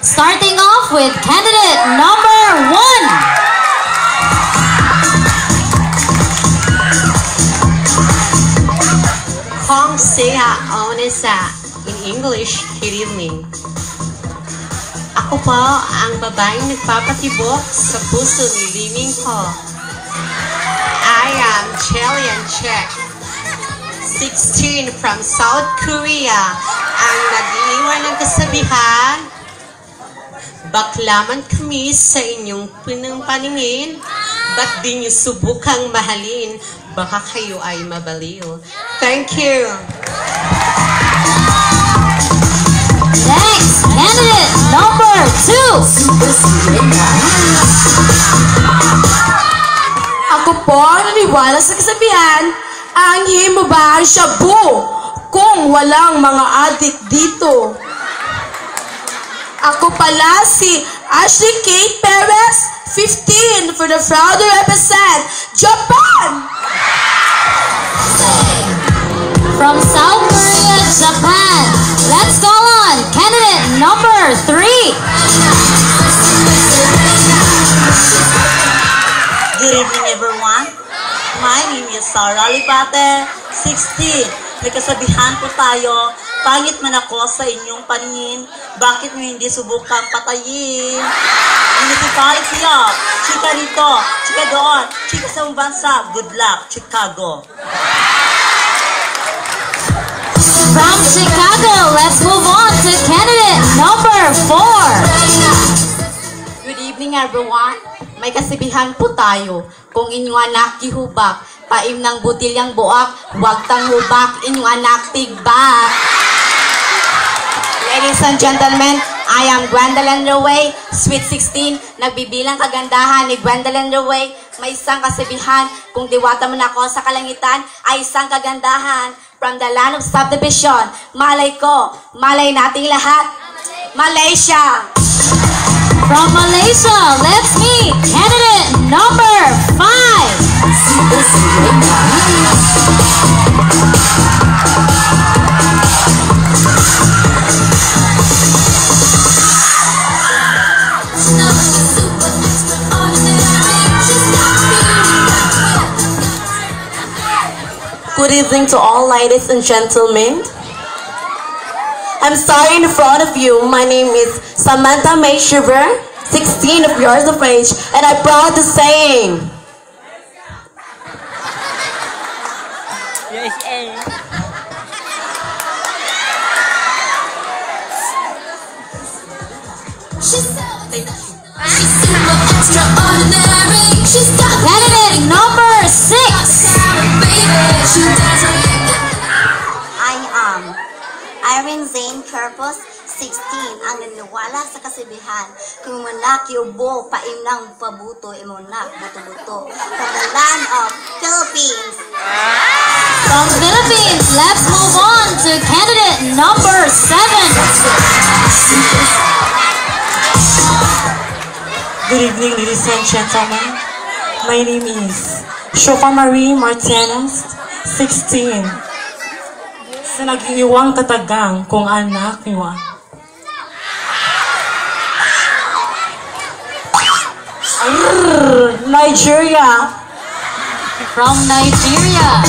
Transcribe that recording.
Starting off with candidate number 1. Kong Sea Onesa. In English, good evening. Ako po ang babaeng nagpapatibok sa puso ni Liming ko. I am Chilean Czech, 16 from South Korea. Ang nag-iwan ng kasabihan, baklaman kami sa inyong paningin, ba't di niyo subukang mahalin, baka kayo ay mabaliw. Thank you. Next, candidate number 2. Ako po naniwala sa kasabihan, ang himo ba ang shabu kung walang mga adik dito? Ako pala si Ashley Kate Perez, 15, for the proud to represent Japan! From South Korea, Japan. Let's go on, candidate number 3. Good evening, everyone. My name is Sarah Libate, 16. May kasabihan po tayo, pangit man ako sa inyong paningin, bakit mo hindi subukang patayin? Municipality siya, chika rito, chika doon, chika sa bansa, good luck, Chicago. From Chicago, let's move on to candidate number 4. Good evening, everyone. May kasabihan po tayo, kung inyong anak gihubak, paim ng butilyang buak, huwag tang hubak, inyong anak tigbak. Ladies and gentlemen, I am Gwendolyn Roway, sweet 16, nagbibilang kagandahan ni Gwendolyn Roway. May isang kasabihan, kung diwata man ako sa kalangitan, ay isang kagandahan. From the land of subdivision, malay ko, malay nating lahat, Malaysia! From Malaysia, let's meet candidate number 5. Good evening to all ladies and gentlemen. I'm starting in front of you. My name is Samantha May Shiver, 16 years of age, and I'm proud to say, candidate number 6. I am Irene Zane Purpose, 16, ang naniwala sa kasabihan, kung manak yubo, paim ng pabuto, imunak, buto-buto. From the land of Philippines. From Philippines, let's move on to candidate number 7. Good evening, ladies and gentlemen. My name is Shofa Marie Martinez, 16. Sa nag-iwang tatagang kung anak niwa. Nigeria. From Nigeria,